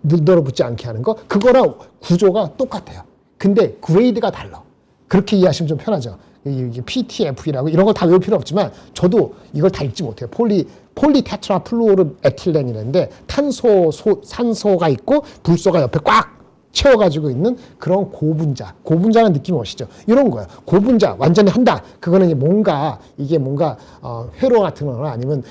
늘어붙지 않게 하는 거 그거랑 구조가 똑같아요. 근데 그레이드가 달라. 그렇게 이해하시면 좀 편하죠. 이게 PTFE라고 이런 걸 다 외울 필요 없지만 저도 이걸 다 읽지 못해요. 폴리테트라플루오르 에틸렌이라는데 산소가 있고 불소가 옆에 꽉 채워가지고 있는 그런 고분자라는 느낌이 오시죠? 이런 거예요. 고분자, 완전히 한다. 그거는 이게 뭔가, 회로 같은 거나 아니면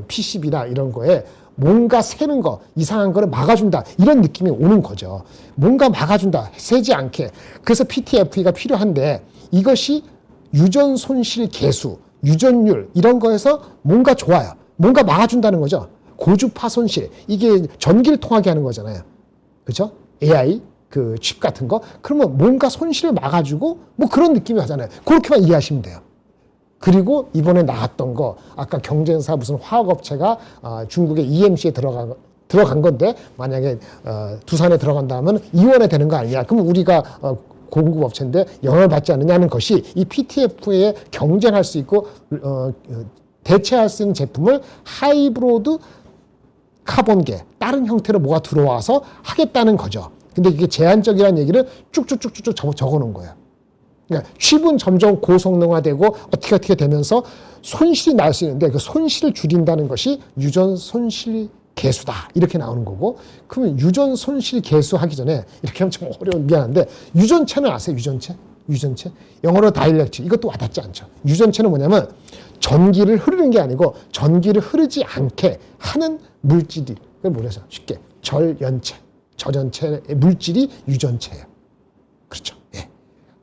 PCB나 이런 거에 뭔가 새는 거, 이상한 거를 막아준다. 이런 느낌이 오는 거죠. 뭔가 막아준다. 새지 않게. 그래서 PTFE가 필요한데 이것이 유전 손실 계수, 유전율, 이런 거에서 뭔가 좋아요. 뭔가 막아준다는 거죠. 고주파 손실. 이게 전기를 통하게 하는 거잖아요. 그렇죠? AI 칩 같은 거 그러면 뭔가 손실을 막아주고 뭐 그런 느낌이 하잖아요. 그렇게만 이해하시면 돼요. 그리고 이번에 나왔던 거 아까 경쟁사 무슨 화학업체가 중국의 EMC에 들어간 건데 만약에 두산에 들어간다면 이원에 되는 거 아니냐? 그럼 우리가 공급업체인데 영향을 받지 않느냐는 것이 이 PTF에 경쟁할 수 있고 대체할 수 있는 제품을 하이브리드 카본계 다른 형태로 뭐가 들어와서 하겠다는 거죠. 근데 이게 제한적이라는 얘기를 쭉쭉쭉쭉 적어놓은 거예요. 그러니까 칩은 점점 고성능화되고 어떻게 되면서 손실이 날 수 있는데 그 손실을 줄인다는 것이 유전 손실 계수다 이렇게 나오는 거고 그러면 유전 손실 계수 하기 전에 이렇게 하면 좀 미안한데 유전체는 아세요? 유전체? 영어로 다이렉트 이것도 와닿지 않죠. 유전체는 뭐냐면 전기를 흐르는 게 아니고 전기를 흐르지 않게 하는 물질이 그걸 뭐래서 쉽게 절연체의 물질이 유전체예요. 그렇죠. 예.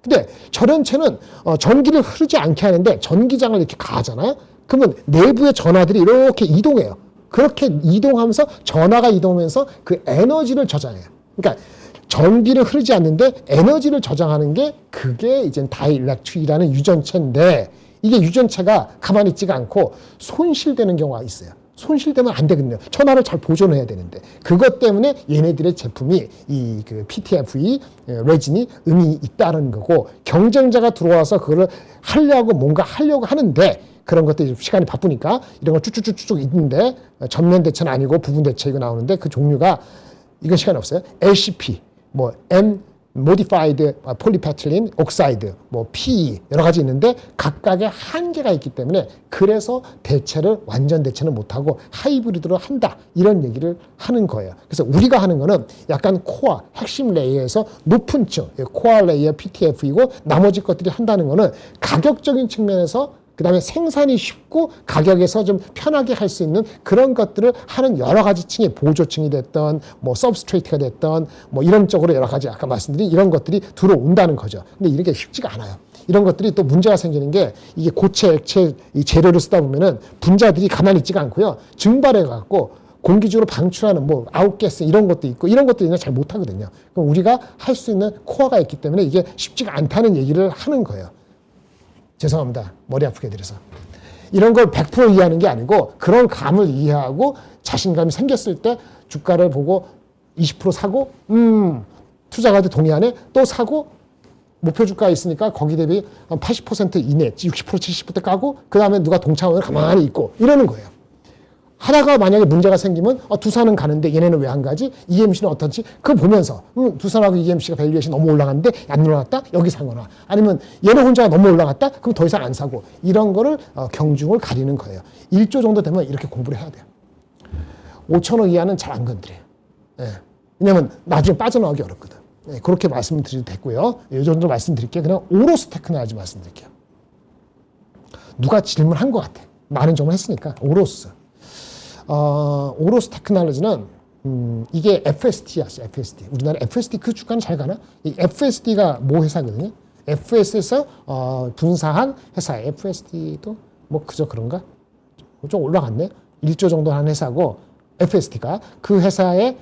근데 절연체는 전기를 흐르지 않게 하는데 전기장을 이렇게 가하잖아요. 그러면 내부의 전하들이 이렇게 이동해요. 그렇게 이동하면서 전하가 이동하면서 그 에너지를 저장해요. 그러니까 전기를 흐르지 않는데 에너지를 저장하는 게 그게 이제 다이렉트이라는 유전체인데 이게 유전체가 가만히 있지가 않고 손실되는 경우가 있어요. 손실되면 안 되거든요. 전하를 잘 보존해야 되는데 그것 때문에 얘네들의 제품이 PTFE 레진이 의미 있다는 거고 경쟁자가 들어와서 그거를 뭔가 하려고 하는데 그런 것들이 시간이 바쁘니까 이런 걸 쭉쭉쭉쭉 있는데 전면 대체는 아니고 부분 대체 이거 나오는데 그 종류가 이건 시간이 없어요. LCP, Modified Polypropylene Oxide, PE 여러 가지 있는데 각각의 한계가 있기 때문에 그래서 완전 대체는 못하고 하이브리드로 한다 이런 얘기를 하는 거예요. 그래서 우리가 하는 거는 약간 코어, 핵심 레이어에서 높은 층, 코어 레이어 PTF이고 나머지 것들이 한다는 거는 가격적인 측면에서 그 다음에 생산이 쉽고 가격에서 좀 편하게 할 수 있는 그런 것들을 하는 여러 가지 층의 보조층이 됐던 서브스트레이트가 됐던 이런 쪽으로 여러 가지 아까 말씀드린 이런 것들이 들어온다는 거죠. 근데 이게 쉽지가 않아요. 이런 것들이 또 문제가 생기는 게 이게 고체, 액체 이 재료를 쓰다 보면은 분자들이 가만히 있지가 않고요. 증발해 갖고 공기중으로 방출하는 아웃가스 이런 것도 있고 이런 것들이 잘 못하거든요. 그럼 우리가 할 수 있는 코어가 있기 때문에 이게 쉽지가 않다는 얘기를 하는 거예요. 죄송합니다. 머리 아프게 드려서. 이런 걸 100% 이해하는 게 아니고 그런 감을 이해하고 자신감이 생겼을 때 주가를 보고 20% 사고 투자가도 동의하네 또 사고 목표 주가가 있으니까 거기 대비 한 80% 이내 60% 70% 까고 그 다음에 누가 동참을 가만히 있고 이러는 거예요. 하다가 만약에 문제가 생기면 두산은 가는데 얘네는 왜 안 가지? EMC는 어떤지? 그거 보면서 두산하고 EMC가 밸류에이션 너무 올라갔는데 안 올라갔다? 여기 사거나 아니면 얘네 혼자가 너무 올라갔다? 그럼 더 이상 안 사고 이런 거를 경중을 가리는 거예요. 1조 정도 되면 이렇게 공부를 해야 돼요. 5천억 이하는 잘 안 건드려요. 예. 왜냐면 나중에 빠져나오기 어렵거든. 예, 그렇게 말씀드려도 됐고요. 이 정도 말씀드릴게요. 그냥 오로스 테크놀로지 말씀드릴게요. 누가 질문한 것 같아. 많은 점을 했으니까 오로스. 오로스 테크놀로지는 이게 FST야, FST. 우리나라 FST 그 주가는 잘 가나? 이 FST가 모 회사거든요. FS에서 분사한 회사. FST도 뭐 그저 그런가? 좀 올라갔네. 1조 정도 하는 회사고 FST가 그 회사의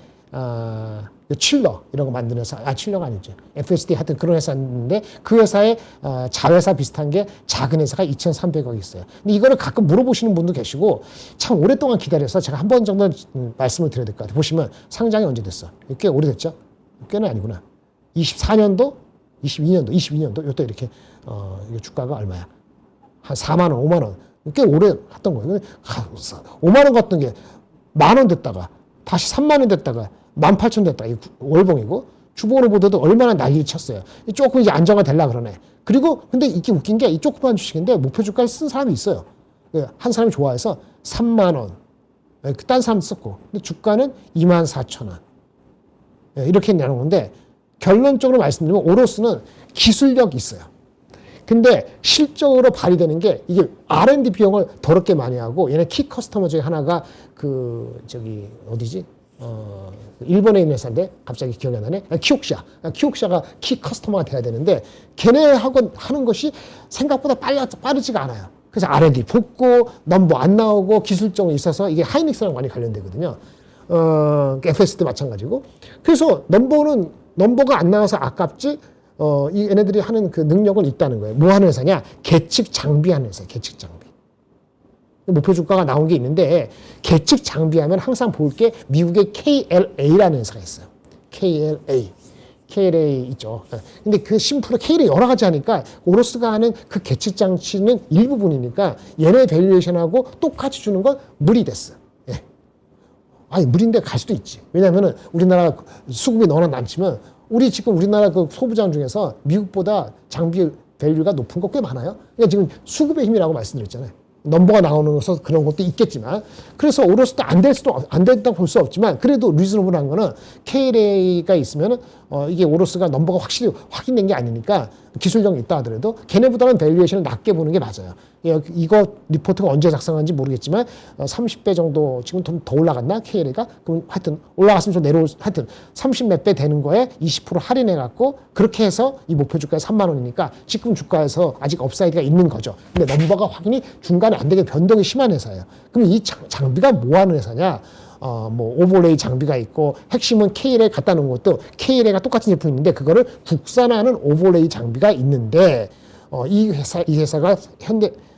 칠러 이런 거 만드는 회사, 칠러가 아니죠. FSD 하여튼 그런 회사인데 그 회사의 자회사 비슷한 게 작은 회사가 2,300억 있어요. 근데 이거를 가끔 물어보시는 분도 계시고 참 오랫동안 기다려서 제가 한 번 정도 말씀을 드려야 될 것 같아요. 보시면 상장이 언제 됐어? 꽤 오래됐죠? 꽤는 아니구나. 24년도, 22년도 이때 이렇게 주가가 얼마야? 한 4만 원, 5만 원. 꽤 오래 했던 거예요. 5만 원 같은 게 10,000원 됐다가 다시 3만 원 됐다가 18,000 됐다. 이 월봉이고 주봉으로 보더라도 얼마나 난리를 쳤어요. 조금 이제 안정화 되려고 그러네. 그리고 근데 이게 웃긴 게 이 조그만 주식인데 목표 주가를 쓴 사람이 있어요. 한 사람이 좋아해서 3만 원. 딴 사람 썼고. 근데 주가는 24,000원. 이렇게 내는 건데 결론적으로 말씀드리면 오로스는 기술력이 있어요. 근데 실적으로 발휘되는 게 이게 R&D 비용을 더럽게 많이 하고 얘네 키 커스터머 중에 하나가 어디지? 일본에 있는 회사인데 갑자기 기억이 안 나네. 키옥샤가 키 커스터머가 돼야 되는데 걔네하고 하는 것이 생각보다 빠르지가 않아요. 그래서 R&D 붙고 넘버 안 나오고 기술적으로 있어서 이게 하이닉스랑 많이 관련되거든요. FS도 마찬가지고. 그래서 넘버가 안 나와서 아깝지. 이 얘네들이 하는 그 능력은 있다는 거예요. 뭐 하는 회사냐? 계측 장비하는 회사예요. 계측 장비. 목표 주가가 나온 게 있는데 계측 장비하면 항상 볼 게 미국의 KLA라는 회사가 있어요. KLA 있죠. 근데 그 심플로 KLA 여러 가지 하니까 오로스가 하는 그 계측 장치는 일부분이니까 얘네 밸류에이션하고 똑같이 주는 건 무리 됐어. 예. 아니 무리인데 갈 수도 있지. 왜냐면은 우리나라 수급이 너나 많지만 우리나라 그 소부장 중에서 미국보다 장비 밸류가 높은 거 꽤 많아요. 그러니까 지금 수급의 힘이라고 말씀드렸잖아요. 넘버가 나오는 것은 그런 것도 있겠지만 그래서 오로스도 안 된다고 볼 수 없지만 그래도 리즈너블한 거는 KLA가 있으면 이게 오로스가 넘버가 확실히 확인된 게 아니니까 기술력이 있다 하더라도 걔네보다는 밸류에이션을 낮게 보는 게 맞아요. 이거 리포트가 언제 작성한지 모르겠지만 30배 정도 지금 좀 더 올라갔나 KLA가? 그럼 하여튼 올라갔으면 좀 하여튼 30 몇 배 되는 거에 20% 할인해 갖고 그렇게 해서 이 목표 주가에 3만 원이니까 지금 주가에서 아직 업사이드가 있는 거죠. 근데 넘버가 확인이 중간에 안 되게 변동이 심한 회사예요. 그럼 이 장비가 뭐 하는 회사냐? 뭐 오버레이 장비가 있고 핵심은 KLA 갖다 놓은 것도 KLA가 똑같은 제품이 있는데 그거를 국산화하는 오버레이 장비가 있는데 이 회사가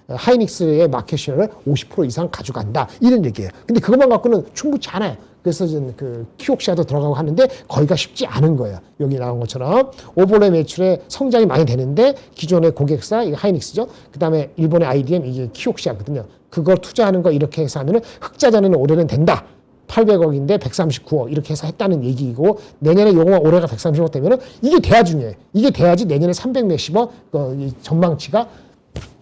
하이닉스의 마켓쉐어를 50% 이상 가져간다 이런 얘기예요. 근데 그것만 갖고는 충분치 않아요. 그래서 그 키옥시아도 들어가고 하는데 거기가 쉽지 않은 거예요. 여기 나온 것처럼 오버레이 매출에 성장이 많이 되는데 기존의 고객사 이게 하이닉스죠. 그다음에 일본의 IDM 이게 키옥시아거든요. 그걸 투자하는 거 이렇게 해서 하면은 흑자전에는 올해는 된다. 800억인데 139억 이렇게 해서 했다는 얘기이고 내년에 요거만 올해가 130억 되면은 이게 돼야 중요해. 이게 돼야지 내년에 300 몇십억 전망치가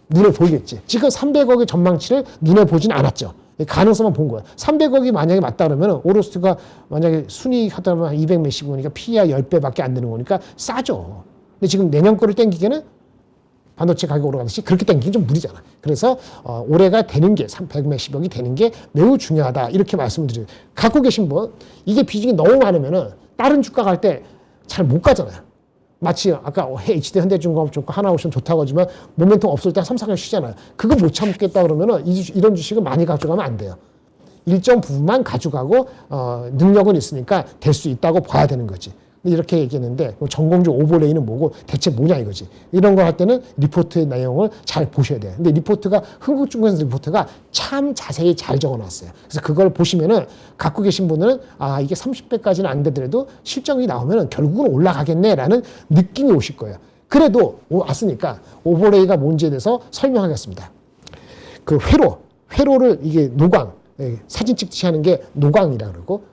눈에 보이겠지. 지금 300억의 전망치를 눈에 보진 않았죠. 가능성만 본 거야. 300억이 만약에 맞다 그러면 오로스가 만약에 순이익 하다면 200 몇십억이니까 PER 10배밖에 안 되는 거니까 싸죠. 근데 지금 내년 거를 땡기기에는 반도체 가격 오르가듯이 그렇게 땡기긴 좀 무리잖아. 그래서 올해가 되는 게 100 몇십억이 되는 게 매우 중요하다. 이렇게 말씀을 드려요. 갖고 계신 분 이게 비중이 너무 많으면은 다른 주가 갈 때 잘 못 가잖아요. 마치 아까 HD 현대중공업 좋고 하나오션 좋다고 하지만 모멘텀 없을 때 3, 4개월 쉬잖아요. 그거 못 참겠다 그러면은 이런 주식은 많이 가져가면 안 돼요. 일정 부분만 가져가고 능력은 있으니까 될 수 있다고 봐야 되는 거지. 이렇게 얘기했는데 전공적 오버레이는 뭐고 대체 뭐냐 이거지. 이런 거 할 때는 리포트의 내용을 잘 보셔야 돼요. 근데 리포트가 흥국증권사 리포트가 참 자세히 잘 적어놨어요. 그래서 그걸 보시면은 갖고 계신 분은 아 이게 30배까지는 안 되더라도 실적이 나오면은 결국은 올라가겠네라는 느낌이 오실 거예요. 그래도 왔으니까 오버레이가 뭔지에 대해서 설명하겠습니다. 그 회로를 이게 노광 사진 찍듯이 하는 게 노광이라 그러고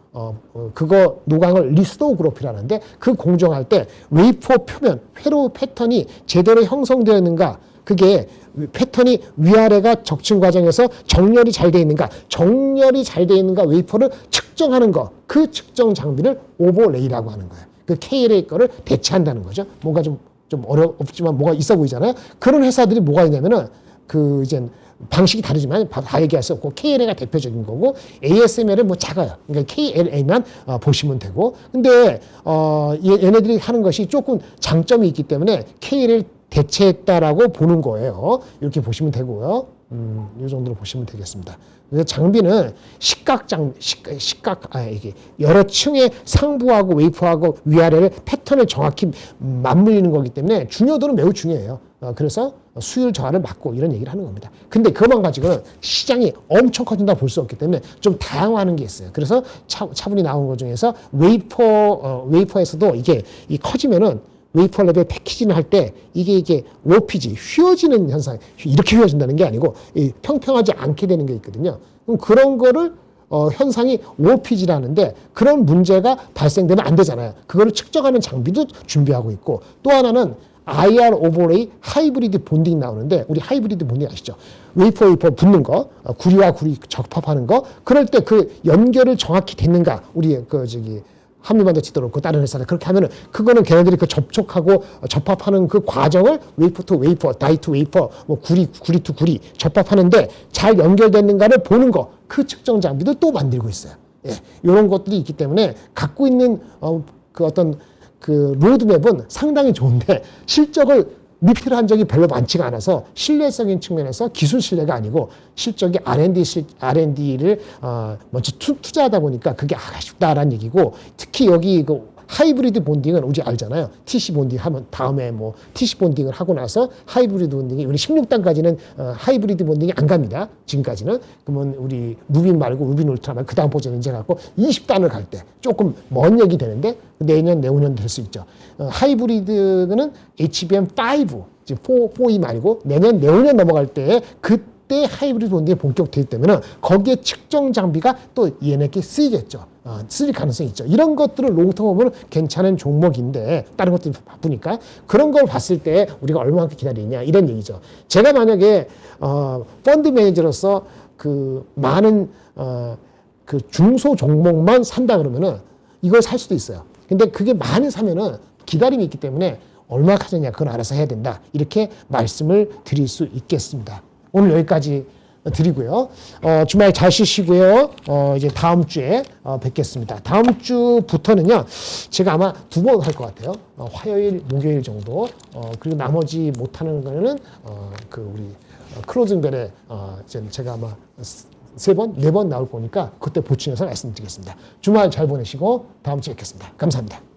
그거 노광을 리스토 그래프라는데 그 공정할 때 웨이퍼 표면 회로 패턴이 제대로 형성되어 있는가 그게 패턴이 위아래가 적층 과정에서 정렬이 잘 되어 있는가 정렬이 잘 되어 있는가 웨이퍼를 측정하는 거 그 측정 장비를 오버레이라고 하는 거예요. 그 KLA 거를 대체한다는 거죠. 뭔가 좀 어렵지만 뭐가 있어 보이잖아요. 그런 회사들이 뭐가 있냐면은 그 이제 방식이 다르지만 다 얘기할 수 없고 KLA가 대표적인 거고 ASML은 뭐 작아요. 그러니까 KLA만 보시면 되고 근데 얘네들이 하는 것이 조금 장점이 있기 때문에 KLA를 대체했다라고 보는 거예요. 이렇게 보시면 되고요. 이 정도로 보시면 되겠습니다. 그래서 장비는 이게 여러 층의 상부하고 웨이퍼하고 위아래를 패턴을 정확히 맞물리는 거기 때문에 중요도는 매우 중요해요. 그래서 수율 저하를 막고 이런 얘기를 하는 겁니다. 근데 그것만 가지고는 시장이 엄청 커진다고 볼 수 없기 때문에 좀 다양화하는 게 있어요. 그래서 차분히 나온 것 중에서 웨이퍼에서도 이게 커지면은 웨이퍼 레벨 패키징을 할 때 이게 워피지 휘어지는 현상 이렇게 휘어진다는 게 아니고 평평하지 않게 되는 게 있거든요. 그럼 그런 거를 현상이 워피지라는데 그런 문제가 발생되면 안 되잖아요. 그거를 측정하는 장비도 준비하고 있고 또 하나는 IR 오버레이 하이브리드 본딩 나오는데 우리 하이브리드 본딩 아시죠? 웨이퍼 붙는 거, 구리와 구리 접합하는 거 그럴 때 그 연결을 정확히 됐는가 우리 한미반도체도 그렇고 다른 회사들 그렇게 하면은 그거는 걔네들이 그 접촉하고 접합하는 그 과정을 웨이퍼 투 웨이퍼, 다이 투 웨이퍼, 뭐 구리 투 구리 접합하는데 잘 연결됐는가를 보는 거 그 측정 장비도 또 만들고 있어요. 예, 이런 것들이 있기 때문에 갖고 있는 그 어떤 그 로드맵은 상당히 좋은데 실적을 리필한 적이 별로 많지가 않아서 신뢰성인 측면에서 기술 신뢰가 아니고 실적이 R&D를 먼저 투자하다 보니까 그게 아쉽다라는 얘기고 특히 여기 그 하이브리드 본딩은 우리 알잖아요. TC 본딩 하면 다음에 뭐 TC 본딩을 하고 나서 하이브리드 본딩이 우리 16단까지는 하이브리드 본딩이 안 갑니다. 지금까지는. 그러면 우리 루빈 말고 루빈 울트라만 그 다음 버전 이제 갖고 20단을 갈 때 조금 먼 얘기 되는데 내년 내후년 될 수 있죠. 하이브리드는 HBM5 이제 4E 말고 내년 내후년 넘어갈 때 그때 하이브리드 본딩이 본격되기 때문에 거기에 측정 장비가 또 얘네께 쓰이겠죠. 쓸 가능성이 있죠. 이런 것들을 롱텀 보면 괜찮은 종목인데 다른 것들이 바쁘니까 그런 걸 봤을 때 우리가 얼마만큼 기다리냐 이런 얘기죠. 제가 만약에 펀드 매니저로서 그 많은 그 중소 종목만 산다 그러면은 이걸 살 수도 있어요. 근데 그게 많이 사면은 기다림이 있기 때문에 얼마 하느냐 그건 알아서 해야 된다. 이렇게 말씀을 드릴 수 있겠습니다. 오늘 여기까지 드리고요. 주말 잘 쉬시고요. 이제 다음 주에 뵙겠습니다. 다음 주부터는요, 제가 아마 2번 할 것 같아요. 화요일, 목요일 정도. 그리고 나머지 못하는 거는 그 우리 클로징벨에 제가 아마 3번, 4번 나올 거니까 그때 보충해서 말씀드리겠습니다. 주말 잘 보내시고 다음 주에 뵙겠습니다. 감사합니다.